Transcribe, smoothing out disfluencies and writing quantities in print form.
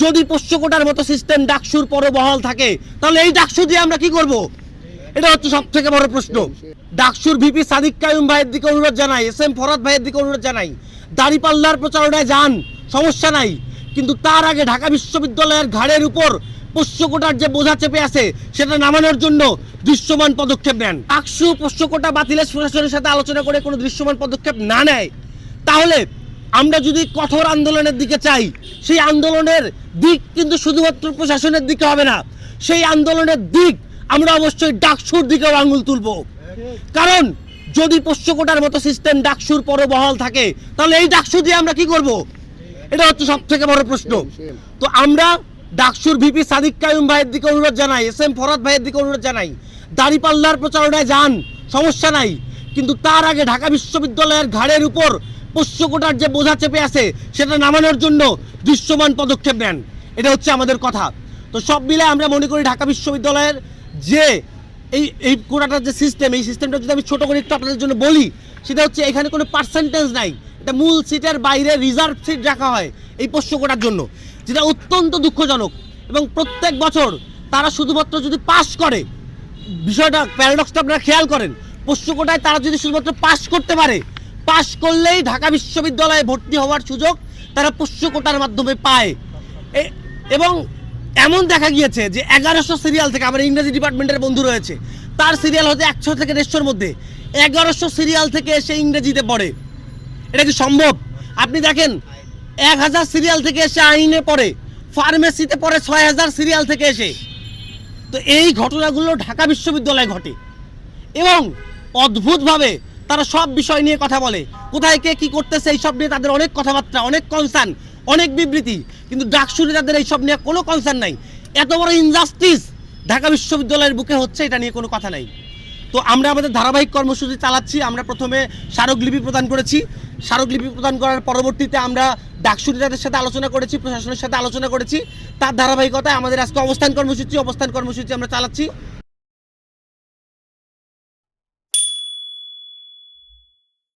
যদি পোষ্য কোটার মতো সিস্টেম ডাকসুর পরে বহাল থাকে তাহলে এই ডাকসু দিয়ে আমরা কি করব? এটা হচ্ছে সব থেকে বড় প্রশ্ন। ডাকসুর ভিপি সাদিক কায়ুম ভাইয়ের দিকে অনুরোধ জানাই, এস.এম. ফরহাদ ভাইয়ের দিকে অনুরোধ জানাই, দাড়িপাল্লার প্রচারণায় যান, সমস্যা নাই, কিন্তু তার আগে ঢাকা বিশ্ববিদ্যালয়ের ঘাড়ের উপর পোষ্য কোটার যে বোঝা চেপে আছে সেটা নামানোর জন্য দৃশ্যমান পদক্ষেপ নেন। ডাকসু পোষ্য কোটা বাতিলের প্রশাসনের সাথে আলোচনা করে কোনো দৃশ্যমান পদক্ষেপ না নেয়, তাহলে আমরা যদি কঠোর আন্দোলনের দিকে চাই, সেই আন্দোলনের দিক কিন্তু শুধুমাত্র প্রশাসনের দিকে হবে না, সেই আন্দোলনের দিক আমরা অবশ্যই ডাকসুর দিকেও আঙুল তুলব। কারণ যদি পোষ্য কোটার মতো সিস্টেম ডাকসুর পরে বহাল থাকে তাহলে এই ডাকসু দিয়ে আমরা কি করব? এটা হচ্ছে সব থেকে বড় প্রশ্ন। তো আমরা ডাকসুর ভিপি সাদিক কায়ুম ভাইয়ের দিকে অনুরোধ জানাই, এস.এম. ফরহাদ ভাইয়ের দিকে অনুরোধ জানাই, দাড়িপাল্লার প্রচারণায় যান, সমস্যা নাই, কিন্তু তার আগে ঢাকা বিশ্ববিদ্যালয়ের ঘাড়ের উপর পোষ্য কোটার যে বোঝা চেপে আছে সেটা নামানোর জন্য দৃশ্যমান পদক্ষেপ নেন। এটা হচ্ছে আমাদের কথা। তো সব মিলে আমরা মনে করি ঢাকা বিশ্ববিদ্যালয়ের যে এই কোটাটার যে সিস্টেম, এই সিস্টেমটা যদি আমি ছোট করে একটু আপনাদের জন্য বলি, সেটা হচ্ছে এখানে কোনো পার্সেন্টেজ নাই, এটা মূল সিটের বাইরে রিজার্ভ সিট রাখা হয় এই পোষ্য কোটার জন্য, যেটা অত্যন্ত দুঃখজনক। এবং প্রত্যেক বছর তারা শুধুমাত্র যদি পাস করে, বিষয়টা প্যারাডক্সটা আপনারা খেয়াল করেন, পোষ্য কোটায় তারা যদি শুধুমাত্র পাস করতে পারে, পাস করলেই ঢাকা বিশ্ববিদ্যালয়ে ভর্তি হওয়ার সুযোগ তারা পোষ্য কোটার মাধ্যমে পায়। এবং এমন দেখা গিয়েছে যে 1100 সিরিয়াল থেকে, আমার ইংরেজি ডিপার্টমেন্টের বন্ধু রয়েছে, তার সিরিয়াল হচ্ছে 100 থেকে 150-র মধ্যে, 1100 সিরিয়াল থেকে এসে ইংরেজিতে পড়ে। এটা কি সম্ভব? আপনি দেখেন 1000 সিরিয়াল থেকে এসে আইনে পড়ে, ফার্মেসিতে পড়ে 6000 সিরিয়াল থেকে এসে। তো এই ঘটনাগুলো ঢাকা বিশ্ববিদ্যালয়ে ঘটে এবং অদ্ভুতভাবে তারা সব বিষয় নিয়ে কথা বলে, কোথায় কে কি করতেছে এইসব নিয়ে তাদের অনেক কথাবার্তা, অনেক কনসার্ন, অনেক বিবৃতি, কিন্তু ডাকসুরে তাদের এইসব নিয়ে কোনো কনসার্ন নাই। এত বড় ইনজাস্টিস ঢাকা বিশ্ববিদ্যালয়ের বুকে হচ্ছে, এটা নিয়ে কোনো কথা নাই। তো আমরা আমাদের ধারাবাহিক কর্মসূচি চালাচ্ছি। আমরা প্রথমে স্মারকলিপি প্রদান করেছি, স্মারকলিপি প্রদান করার পরবর্তীতে আমরা ডাকসুরিদের সাথে আলোচনা করেছি, প্রশাসনের সাথে আলোচনা করেছি, তার ধারাবাহিকতায় আমাদের আজকে অবস্থান কর্মসূচি আমরা চালাচ্ছি।